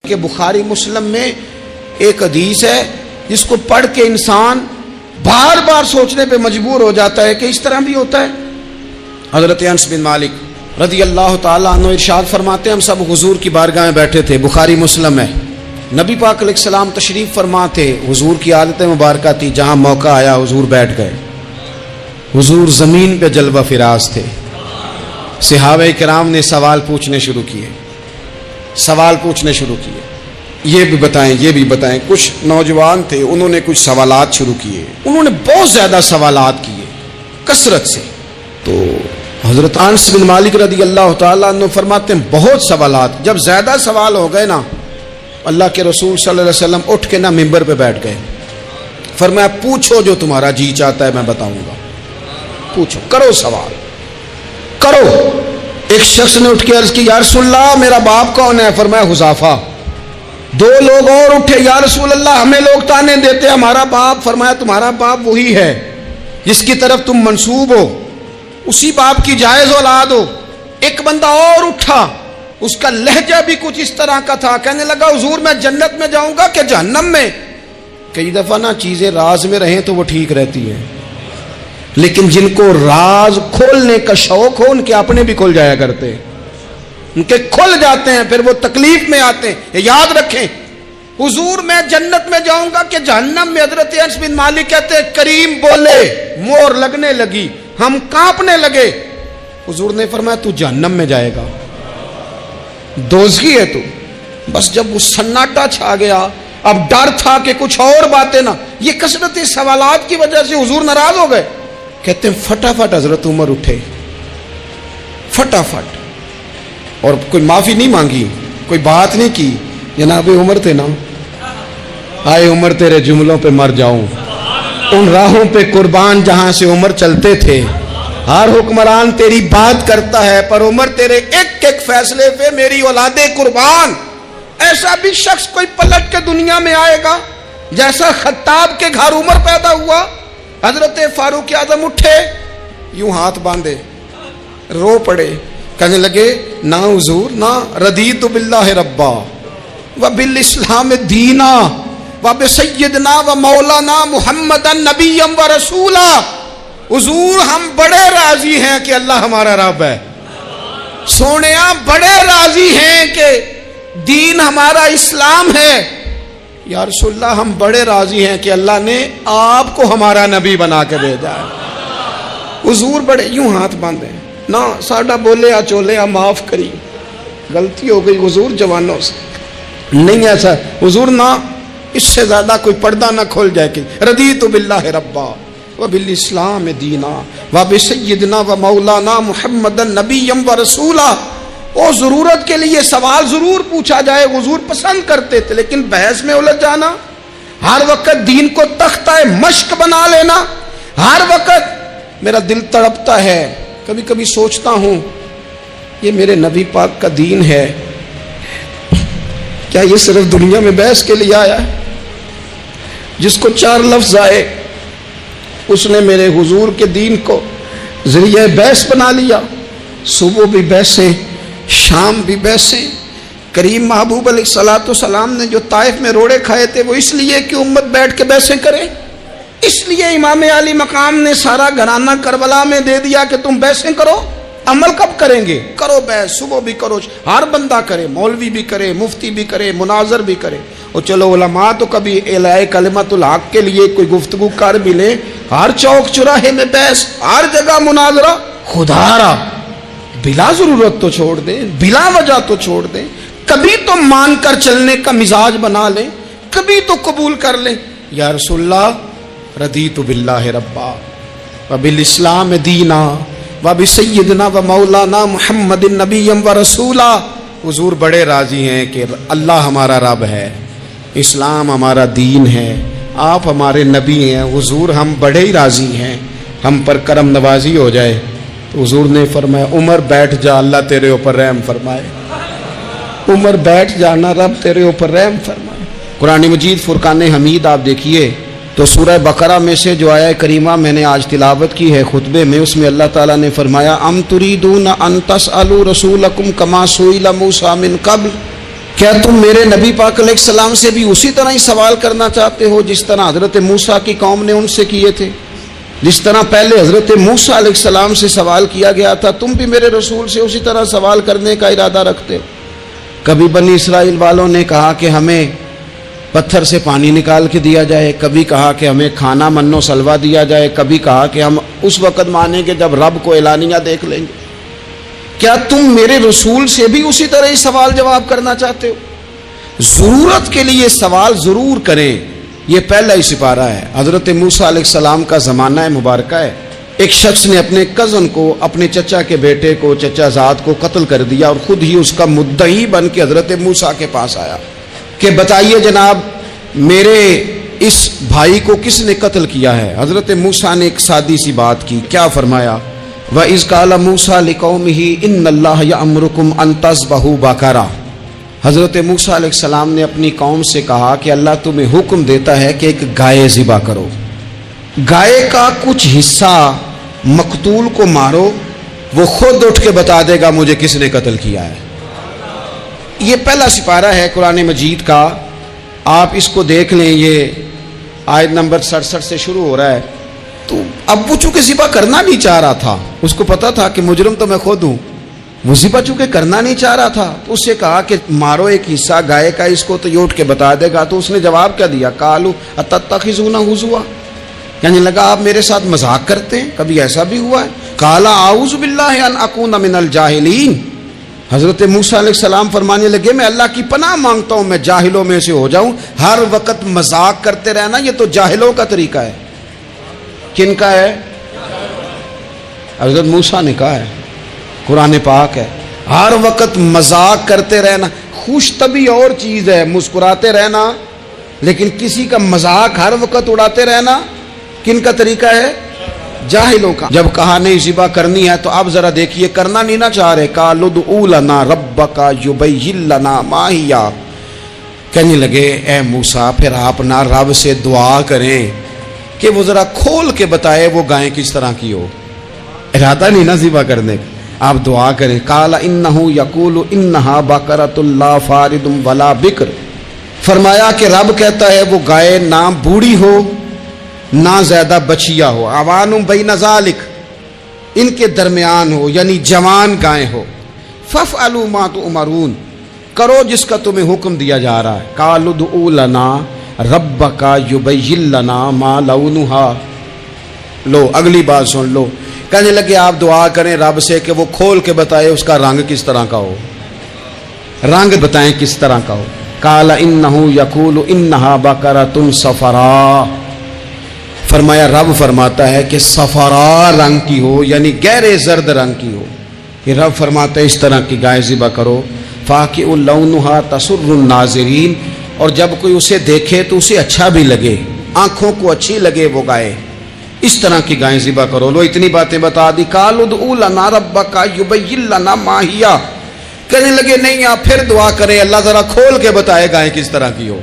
کہ بخاری مسلم میں ایک حدیث ہے جس کو پڑھ کے انسان بار بار سوچنے پہ مجبور ہو جاتا ہے کہ اس طرح بھی ہوتا ہے۔ حضرت انس بن مالک رضی اللہ تعالیٰ عنہ ارشاد فرماتے ہیں ہم سب حضور کی بارگاہ میں بیٹھے تھے، بخاری مسلم ہے، نبی پاک علیہ السلام تشریف فرما تھے، حضور کی عادت مبارکہ تھی جہاں موقع آیا حضور بیٹھ گئے، حضور زمین پہ جلوہ فراز تھے، صحابہ کرام نے سوال پوچھنے شروع کیے، یہ بھی بتائیں، کچھ نوجوان تھے انہوں نے کچھ سوالات شروع کیے، انہوں نے بہت زیادہ سوالات کیے کثرت سے، تو حضرت انس بن مالک رضی اللہ تعالیٰ عنہ فرماتے ہیں بہت سوالات، جب زیادہ سوال ہو گئے نا اللہ کے رسول صلی اللہ علیہ وسلم اٹھ کے نا ممبر پہ بیٹھ گئے، فرمایا پوچھو جو تمہارا جی چاہتا ہے میں بتاؤں گا، پوچھو، کرو سوال کرو۔ ایک شخص نے اٹھ کے عرض کی یا رسول اللہ میرا باپ کون ہے؟ فرمایا حذیفہ۔ دو لوگ اور اٹھے یا رسول اللہ ہمیں لوگ تانے دیتے ہمارا باپ، فرمایا تمہارا باپ وہی ہے جس کی طرف تم منسوب ہو، اسی باپ کی جائز اولاد ہو۔ ایک بندہ اور اٹھا، اس کا لہجہ بھی کچھ اس طرح کا تھا، کہنے لگا حضور میں جنت میں جاؤں گا کہ جہنم میں؟ کئی دفعہ نا چیزیں راز میں رہیں تو وہ ٹھیک رہتی ہیں، لیکن جن کو راز کھولنے کا شوق ہو ان کے اپنے بھی کھل جایا کرتے ہیں، ان کے کھل جاتے ہیں پھر وہ تکلیف میں آتے ہیں۔ یاد رکھیں حضور میں جنت میں جاؤں گا کہ جہنم میں؟ حضرت انس بن مالک کہتے ہیں کریم بولے، مور لگنے لگی، ہم کانپنے لگے، حضور نے فرمایا تو جہنم میں جائے گا، دوزخی ہے تو۔ بس جب وہ سناٹا چھا گیا، اب ڈر تھا کہ کچھ اور باتیں نہ، یہ کثرت سوالات کی وجہ سے حضور ناراض ہو گئے، کہتے ہیں فٹافٹ حضرت عمر اٹھے، فٹافٹ، اور کوئی معافی نہیں مانگی، کوئی بات نہیں کی، جناب عمر تھے نا، آئے عمر تیرے جملوں پہ مر جاؤں، ان راہوں پہ قربان جہاں سے عمر چلتے تھے، ہر حکمران تیری بات کرتا ہے پر عمر تیرے ایک ایک فیصلے پہ میری اولاد قربان۔ ایسا بھی شخص کوئی پلٹ کے دنیا میں آئے گا جیسا خطاب کے گھر عمر پیدا ہوا۔ حضرت فاروق اعظم اٹھے، یوں ہاتھ باندھے، رو پڑے، کہنے لگے نہ حضور نہ، رضیت باللہ ربا وبالاسلام دینا وبسیدنا ومولانا محمدا نبیا ورسولا۔ حضور ہم بڑے راضی ہیں کہ اللہ ہمارا رب ہے، سونیا بڑے راضی ہیں کہ دین ہمارا اسلام ہے، یا رسول اللہ ہم بڑے راضی ہیں کہ اللہ نے آپ کو ہمارا نبی بنا کے بھیجا ہے۔ حضور بڑے، یوں ہاتھ باندھے، نہ ساڈا بولیا چولیا معاف کری، غلطی ہو گئی حضور جوانوں سے، نہیں ایسا حضور، نہ اس سے زیادہ کوئی پردہ نہ کھول جائے کہ رضیت باللہ ربا وبالاسلام دینا وبسیدنا ومولانا محمدا نبیا ورسولا۔ اور ضرورت کے لیے سوال ضرور پوچھا جائے، حضور پسند کرتے تھے، لیکن بحث میں الجھ جانا، ہر وقت دین کو تختہ مشق بنا لینا، ہر وقت میرا دل تڑپتا ہے، کبھی کبھی سوچتا ہوں یہ میرے نبی پاک کا دین ہے، کیا یہ صرف دنیا میں بحث کے لیے آیا ہے؟ جس کو 4 لفظ آئے اس نے میرے حضور کے دین کو ذریعہ بحث بنا لیا، صبح بھی بحثیں، شام بھی بحثیں۔ کریم محبوب علیہ الصلوۃ والسلام نے جو طائف میں روڑے کھائے تھے وہ اس لیے کہ امت بیٹھ کے بحثیں کرے، اس لیے امام علی مقام نے سارا گھرانہ کربلا میں دے دیا کہ تم بحثیں کرو۔ عمل کب کریں گے؟ کرو بحث، صبح بھی کرو، ہر بندہ کرے، مولوی بھی کرے، مفتی بھی کرے، مناظر بھی کرے، اور چلو علماء تو کبھی اعلاء کلمت الحق کے لیے کوئی گفتگو کر بھی لیں، ہر چوک چراہے میں بحث، ہر جگہ مناظرہ، خدا را بلا ضرورت تو چھوڑ دیں، بلا وجہ تو چھوڑ دیں، کبھی تو مان کر چلنے کا مزاج بنا لیں، کبھی تو قبول کر لیں۔ یا رسول اللہ رضیت باللہ ربا وبالاسلام دینا وبسیدنا ومولانا محمد نبیا ورسولا۔ حضور بڑے راضی ہیں کہ اللہ ہمارا رب ہے، اسلام ہمارا دین ہے، آپ ہمارے نبی ہیں، حضور ہم بڑے ہی راضی ہیں، ہم پر کرم نوازی ہو جائے۔ تو حضور نے فرمایا عمر بیٹھ جا، اللہ تیرے اوپر رحم فرمائے، عمر بیٹھ جانا، رب تیرے اوپر رحم فرمائے۔ قرآن مجید فرقان حمید آپ دیکھیے تو سورہ بقرہ میں سے جو آیہ کریمہ میں نے آج تلاوت کی ہے خطبے میں، اس میں اللہ تعالیٰ نے فرمایا ام تریدون ان تسألوا رسولکم کما سئل موسیٰ من قبل کیا تم میرے نبی پاک علیہ السلام سے بھی اسی طرح ہی سوال کرنا چاہتے ہو جس طرح حضرت موسیٰ کی قوم نے ان سے کیے تھے؟ جس طرح پہلے حضرت موسیٰ علیہ السلام سے سوال کیا گیا تھا، تم بھی میرے رسول سے اسی طرح سوال کرنے کا ارادہ رکھتے ہو؟ کبھی بنی اسرائیل والوں نے کہا کہ ہمیں پتھر سے پانی نکال کے دیا جائے، کبھی کہا کہ ہمیں کھانا من و سلوا دیا جائے، کبھی کہا کہ ہم اس وقت مانیں گے جب رب کو اعلانیہ دیکھ لیں گے۔ کیا تم میرے رسول سے بھی اسی طرح ہی سوال جواب کرنا چاہتے ہو؟ ضرورت کے لیے سوال ضرور کریں، یہ پہلا ہی سپارہ ہے۔ حضرت موسیٰ علیہ السلام کا زمانہ مبارکہ ہے۔ ایک شخص نے اپنے کزن کو، اپنے چچا کے بیٹے کو، چچا زاد کو قتل کر دیا اور خود ہی اس کا مدعی بن کے حضرت موسیٰ کے پاس آیا کہ بتائیے جناب میرے اس بھائی کو کس نے قتل کیا ہے؟ حضرت موسیٰ نے ایک سادی سی بات کی، کیا فرمایا؟ وَإِذْ قَالَ مُوسَىٰ لِقَوْمِهِ إِنَّ اللَّهَ يَأْمُرُكُمْ أَن تَذْبَحُوا بَقَرَةً۔ حضرت موسیٰ علیہ السلام نے اپنی قوم سے کہا کہ اللہ تمہیں حکم دیتا ہے کہ ایک گائے ذبح کرو، گائے کا کچھ حصہ مقتول کو مارو، وہ خود اٹھ کے بتا دے گا مجھے کس نے قتل کیا ہے۔ یہ پہلا سپارہ ہے قرآن مجید کا، آپ اس کو دیکھ لیں، یہ آیت نمبر 67 سے شروع ہو رہا ہے۔ تو اب وہ چونکہ ذبح کرنا نہیں چاہ رہا تھا، اس کو پتا تھا کہ مجرم تو میں خود ہوں، وہ ذبح چونکہ کرنا نہیں چاہ رہا تھا تو اس سے کہا کہ مارو ایک حصہ گائے کا، اس کو تو یہ اٹھ کے بتا دے گا۔ تو اس نے جواب کیا دیا؟ قالوا اتتخذون ہزوا، یعنی لگا آپ میرے ساتھ مذاق کرتے ہیں، کبھی ایسا بھی ہوا ہے؟ قال اعوذ باللہ ان اکون من الجاہلین، حضرت موسیٰ علیہ السلام فرمانے لگے میں اللہ کی پناہ مانگتا ہوں میں جاہلوں میں سے ہو جاؤں۔ ہر وقت مذاق کرتے رہنا یہ تو جاہلوں کا طریقہ ہے۔ کن کا ہے؟ حضرت موسیٰ نے کہا ہے، قرآن پاک ہے، ہر وقت مذاق کرتے رہنا۔ خوش طبعی اور چیز ہے، مسکراتے رہنا، لیکن کسی کا مذاق ہر وقت اڑاتے رہنا کن کا طریقہ ہے؟ جاہلوں کا۔ جب کہا نہیں ذبح کرنی ہے تو اب ذرا دیکھیے کرنا نہیں نہ چاہ رہے، قالوا ادع لنا ربک یبین لنا ما ہی، کہنے لگے اے موسیٰ پھر آپ نہ رب سے دعا کریں کہ وہ ذرا کھول کے بتائے وہ گائیں کس طرح کی ہو۔ ارادہ نہیں نہ ذبح کرنے کا، آپ دعا کریں۔ قال انہ یقول انہا بقرۃ لا فارض ولا بکر، فرمایا کہ رب کہتا ہے وہ گائے نہ بوڑھی ہو نہ زیادہ بچیا ہو، عوان بین ذالک، ان کے درمیان ہو، یعنی جوان گائے ہو۔ فافعلوا ما تؤمرون، کرو جس کا تمہیں حکم دیا جا رہا ہے۔ قالوا ادع لنا ربک یبین لنا ما لونھا، لو اگلی بات سن لو، کہنے لگے آپ دعا کریں رب سے کہ وہ کھول کے بتائے اس کا رنگ کس طرح کا ہو، رنگ بتائیں کس طرح کا ہو۔ قال انہ یقول انہا بقرۃ صفراء، فرمایا رب فرماتا ہے کہ صفراء رنگ کی ہو، یعنی گہرے زرد رنگ کی ہو۔ کہ رب فرماتا ہے اس طرح کی گائے ذبح کرو۔ فاقع لونھا تسر الناظرین، اور جب کوئی اسے دیکھے تو اسے اچھا بھی لگے، آنکھوں کو اچھی لگے وہ گائے، اس طرح کی گائیں ذبح کرو۔ لو اتنی باتیں بتا دی۔ قالوا ادع لنا ربک یبین لنا ما ہی، کہنے لگے نہیں آپ پھر دعا کریں اللہ ذرا کھول کے بتائے گائیں کس طرح کی ہو۔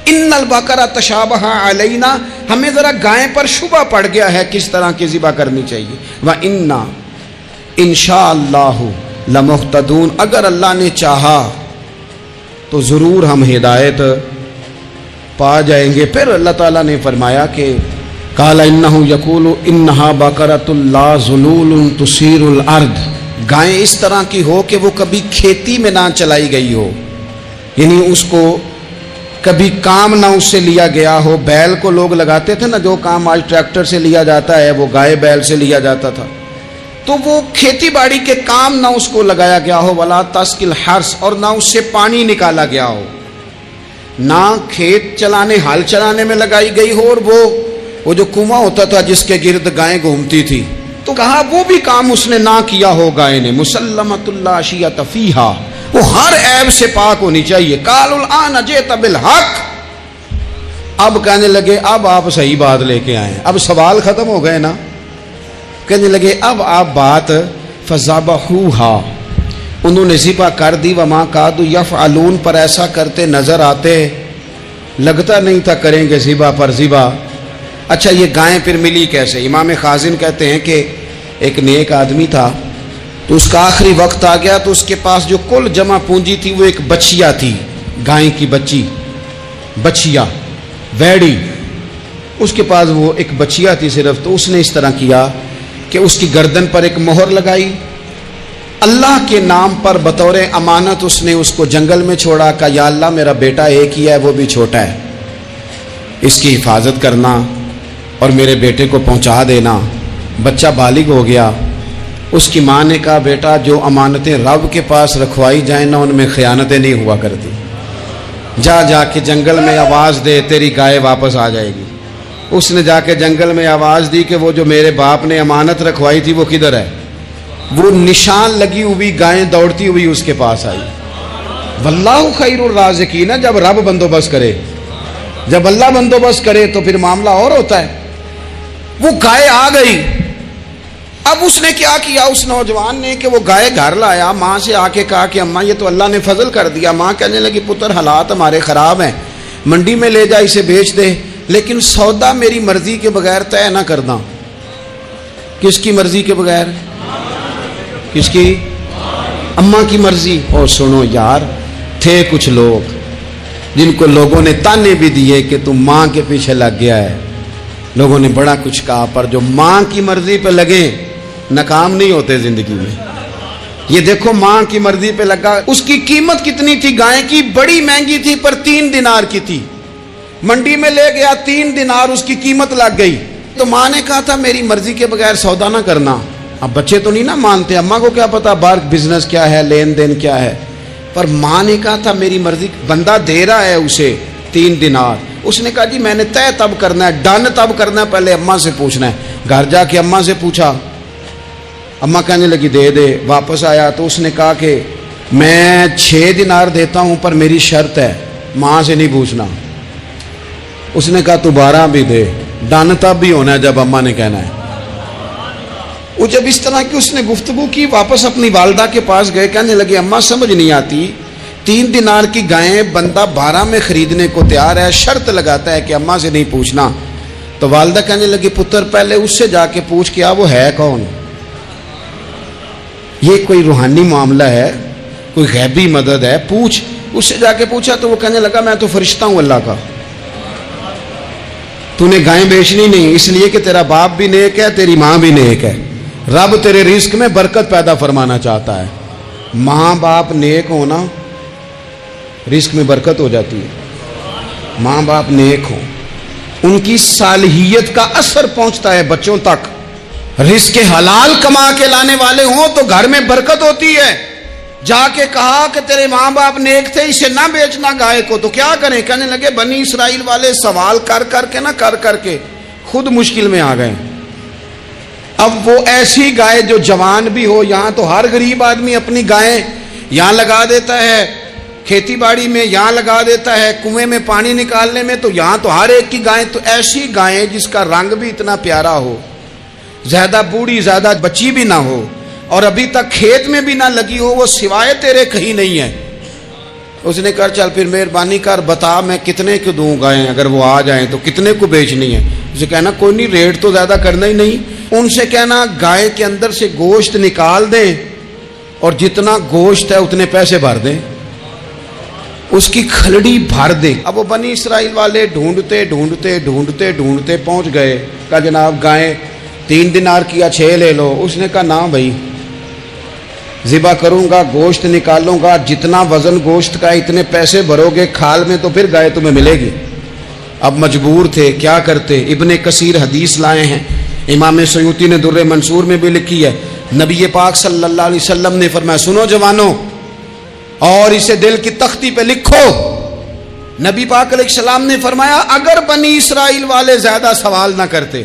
ان البقرہ تشابہ علینا، ہمیں ذرا گائیں پر شبہ پڑ گیا ہے کس طرح کی ذبح کرنی چاہیے۔ وَإِنَّا انشاءاللہ لمہتدون، اگر اللہ نے چاہا تو ضرور ہم ہدایت پا جائیں گے۔ پھر اللہ تعالیٰ نے فرمایا کہ قال انہ یقول انہا بقرۃ لا ذلول تثیر الارض، گائیں اس طرح کی ہو کہ وہ کبھی کھیتی میں نہ چلائی گئی ہو، یعنی اس کو کبھی کام نہ اس سے لیا گیا ہو۔ بیل کو لوگ لگاتے تھے نا، جو کام آج ٹریکٹر سے لیا جاتا ہے وہ گائے بیل سے لیا جاتا تھا، تو وہ کھیتی باڑی کے کام نہ اس کو لگایا گیا ہو۔ ولا تسقی الحرث، اور نہ اس سے پانی نکالا گیا ہو، نہ کھیت چلانے ہل چلانے میں لگائی گئی ہو، اور وہ جو کنواں ہوتا تھا جس کے گرد گائیں گھومتی تھی، تو کہا وہ بھی کام اس نے نہ کیا ہو گائے نے۔ مسلمۃ لا شیۃ فیہا، وہ ہر عیب سے پاک ہونی چاہیے۔ قالوا الآن جئت بالحق، اب کہنے لگے اب آپ صحیح بات لے کے آئے، اب سوال ختم ہو گئے نا۔ کہنے لگے اب آپ بات فذبحوہا، انہوں نے ذبح کر دی۔ وما کادوا یفعلون، پر ایسا کرتے نظر آتے، لگتا نہیں تھا کریں گے ذبح پر ذبح۔ اچھا یہ گائیں پھر ملی کیسے؟ امام خازن کہتے ہیں کہ ایک نیک آدمی تھا، تو اس کا آخری وقت آ گیا تو اس کے پاس جو کل جمع پونجی تھی وہ ایک بچیا تھی، گائے کی بچیا ویڑی، اس کے پاس وہ ایک بچیا تھی صرف. تو اس نے اس طرح کیا کہ اس کی گردن پر ایک مہر لگائی، اللہ کے نام پر بطور امانت اس نے اس کو جنگل میں چھوڑا. کہا یا اللہ میرا بیٹا ایک ہی ہے، وہ بھی چھوٹا ہے، اس کی حفاظت کرنا اور میرے بیٹے کو پہنچا دینا. بچہ بالغ ہو گیا. اس کی ماں نے کہا بیٹا جو امانتیں رب کے پاس رکھوائی جائیں نا ان میں خیانتیں نہیں ہوا کرتی، جا کے جنگل میں آواز دے تیری گائے واپس آ جائے گی. اس نے جا کے جنگل میں آواز دی کہ وہ جو میرے باپ نے امانت رکھوائی تھی وہ کدھر ہے. وہ نشان لگی ہوئی گائیں دوڑتی ہوئی اس کے پاس آئی. واللہ خیر الرازقین، جب رب بندوبست کرے، جب اللہ بندوبست کرے تو پھر معاملہ اور ہوتا ہے. وہ گائے آ گئی. اب اس نے کیا کیا اس نوجوان نے کہ وہ گائے گھر لایا، ماں سے آ کے کہا کہ اماں یہ تو اللہ نے فضل کر دیا. ماں کہنے لگی پتر حالات ہمارے خراب ہیں، منڈی میں لے جا اسے بیچ دے، لیکن سودا میری مرضی کے بغیر طے نہ کرنا. کس کی مرضی کے بغیر؟ کس کی؟ اماں کی مرضی. اور سنو یار، تھے کچھ لوگ جن کو لوگوں نے تانے بھی دیے کہ تم ماں کے پیچھے لگ گیا ہے، لوگوں نے بڑا کچھ کہا، پر جو ماں کی مرضی پہ لگے ناکام نہیں ہوتے زندگی میں. یہ دیکھو ماں کی مرضی پہ لگا. اس کی قیمت کتنی تھی گائے کی؟ بڑی مہنگی تھی پر 3 دینار کی تھی. منڈی میں لے گیا 3 دینار اس کی قیمت لگ گئی. تو ماں نے کہا تھا میری مرضی کے بغیر سودا نہ کرنا. اب بچے تو نہیں نا مانتے، اماں کو کیا پتا باہر بزنس کیا ہے، لین دین کیا ہے. پر ماں نے کہا تھا میری مرضی. بندہ دے رہا ہے اسے 3 دینار. اس نے کہا جی میں نے طے تب کرنا ہے، ڈن تب کرنا ہے، پہلے اماں سے پوچھنا ہے. گھر جا کے اماں سے پوچھا، اماں کہنے لگی دے دے. واپس آیا تو اس نے کہا کہ میں 6 دینار دیتا ہوں پر میری شرط ہے، ماں سے نہیں پوچھنا. اس نے کہا تو 12 بھی دے. ڈن تب بھی ہونا ہے جب اماں نے کہنا ہے. وہ جب اس طرح کی اس نے گفتگو کی، واپس اپنی والدہ کے پاس گئے. کہنے لگے اماں سمجھ نہیں آتی، 3 دینار کی گائیں بندہ 12 میں خریدنے کو تیار ہے، شرط لگاتا ہے کہ اماں سے نہیں پوچھنا. تو والدہ کہنے لگی پتر پہلے اس سے جا کے پوچھ کیا وہ ہے کون. یہ کوئی روحانی معاملہ ہے، کوئی غیبی مدد ہے، پوچھ. اس سے جا کے پوچھا تو وہ کہنے لگا میں تو فرشتہ ہوں اللہ کا، تو نے گائیں بیچنی نہیں، اس لیے کہ تیرا باپ بھی نیک ہے، تیری ماں بھی نیک ہے. رب تیرے رزق میں برکت پیدا فرمانا چاہتا ہے. ماں باپ نیک ہونا رزق میں برکت ہو جاتی ہے. ماں باپ نیک ہوں، ان کی صالحیت کا اثر پہنچتا ہے بچوں تک. رزق حلال کما کے لانے والے ہوں تو گھر میں برکت ہوتی ہے. جا کے کہا کہ تیرے ماں باپ نیک تھے، اسے نہ بیچنا گائے کو. تو کیا کریں؟ کہنے لگے بنی اسرائیل والے سوال کر کر کے خود مشکل میں آ گئے. اب وہ ایسی گائے جو جوان بھی ہو، یہاں تو ہر غریب آدمی اپنی گائیں یہاں لگا دیتا ہے، کھیتی باڑی میں یہاں لگا دیتا ہے، کنویں میں پانی نکالنے میں تو یہاں تو ہر ایک کی گائیں. تو ایسی گائیں جس کا رنگ بھی اتنا پیارا ہو، زیادہ بوڑھی زیادہ بچی بھی نہ ہو، اور ابھی تک کھیت میں بھی نہ لگی ہو، وہ سوائے تیرے کہیں نہیں ہے. اس نے کہا چل پھر مہربانی کر بتا میں کتنے کو دوں گائیں، اگر وہ آ جائیں تو کتنے کو بیچنی ہے. اسے کہنا کوئی نہیں ریٹ تو زیادہ کرنا ہی نہیں. ان سے کہنا گائے کے اندر سے گوشت نکال دیں اور جتنا گوشت ہے اتنے پیسے بھر دیں، اس کی کھلڑی بھر دیں. اب وہ بنی اسرائیل والے ڈھونڈتے پہنچ گئے. کہا جناب گائیں 3 دینار کیا 6 لے لو. اس نے کہا نہ بھائی، ذبح کروں گا، گوشت نکالوں گا، جتنا وزن گوشت کا اتنے پیسے بھرو گے کھال میں تو پھر گائے تمہیں ملے گی. اب مجبور تھے، کیا کرتے؟ ابن کثیر حدیث لائے ہیں، امام سیوطی نے در منصور میں بھی لکھی ہے. نبی پاک صلی اللہ علیہ وسلم نے فرمایا سنو جوانوں اور اسے دل کی تختی پہ لکھو. نبی پاک علیہ السلام نے فرمایا اگر بنی اسرائیل والے زیادہ سوال نہ کرتے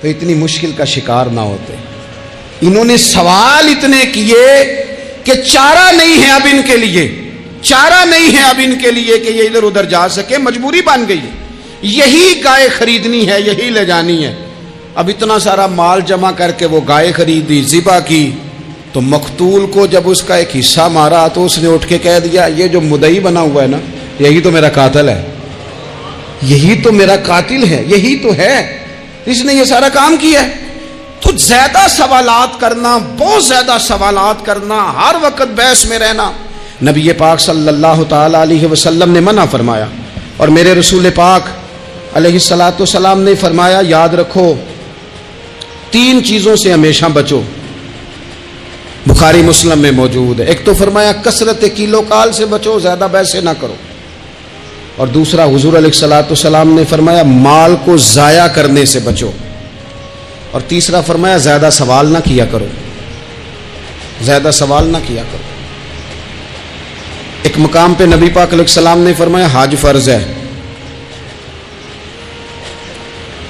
تو اتنی مشکل کا شکار نہ ہوتے. انہوں نے سوال اتنے کیے کہ چارہ نہیں ہے اب ان کے لیے، چارہ نہیں ہے اب ان کے لیے کہ یہ ادھر ادھر جا سکے. مجبوری بن گئی، یہی گائے خریدنی ہے، یہی لے جانی ہے. اب اتنا سارا مال جمع کر کے وہ گائے خریدی، ذبح کی. تو مقتول کو جب اس کا ایک حصہ مارا تو اس نے اٹھ کے کہہ دیا یہ جو مدعی بنا ہوا ہے نا یہی تو میرا قاتل ہے، یہی تو میرا قاتل ہے، یہی تو ہے، اس نے یہ سارا کام کیا ہے. تو زیادہ سوالات کرنا، بہت زیادہ سوالات کرنا، ہر وقت بحث میں رہنا، نبی پاک صلی اللہ تعالی علیہ وسلم نے منع فرمایا. اور میرے رسول پاک علیہ الصلاۃ والسلام نے فرمایا یاد رکھو 3 چیزوں سے ہمیشہ بچو. بخاری مسلم میں موجود ہے. ایک تو فرمایا کثرت کیلو کال سے بچو، زیادہ بحث نہ کرو. اور دوسرا حضور علیہ الصلاۃ والسلام نے فرمایا مال کو ضائع کرنے سے بچو. اور تیسرا فرمایا زیادہ سوال نہ کیا کرو، زیادہ سوال نہ کیا کرو. ایک مقام پہ نبی پاک علیہ السلام نے فرمایا حج فرض ہے.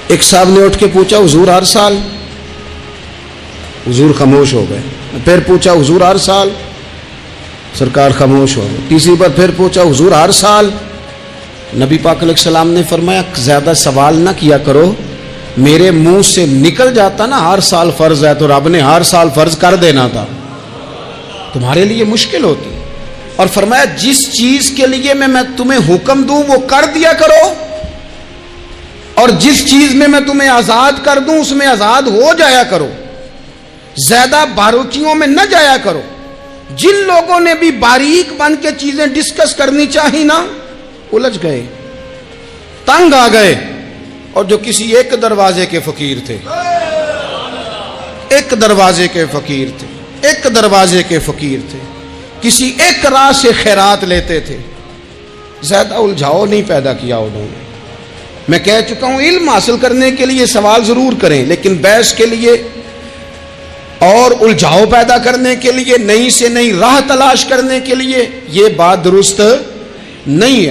ایک صاحب نے اٹھ کے پوچھا حضور ہر سال؟ حضور خاموش ہو گئے. پھر پوچھا حضور ہر سال؟ سرکار خاموش ہو گئے. تیسری بار پھر پوچھا حضور ہر سال؟ نبی پاک علیہ السلام نے فرمایا زیادہ سوال نہ کیا کرو، میرے منہ سے نکل جاتا نا ہر سال فرض ہے تو رب نے ہر سال فرض کر دینا تھا، تمہارے لیے مشکل ہوتی. اور فرمایا جس چیز کے لیے میں تمہیں حکم دوں وہ کر دیا کرو، اور جس چیز میں تمہیں آزاد کر دوں اس میں آزاد ہو جایا کرو، زیادہ باریکیوں میں نہ جایا کرو. جن لوگوں نے بھی باریک بن کے چیزیں ڈسکس کرنی چاہی نا الجھ گئے، تنگ آ گئے. اور جو کسی ایک دروازے کے فقیر تھے، ایک دروازے کے فقیر تھے، ایک دروازے کے فقیر تھے، کسی ایک راہ سے خیرات لیتے تھے، زیادہ الجھاؤ نہیں پیدا کیا انہوں نے. میں کہہ چکا ہوں علم حاصل کرنے کے لیے سوال ضرور کریں، لیکن بحث کے لیے اور الجھاؤ پیدا کرنے کے لیے، نئی سے نئی راہ تلاش کرنے کے لیے یہ بات درست نہیں ہے.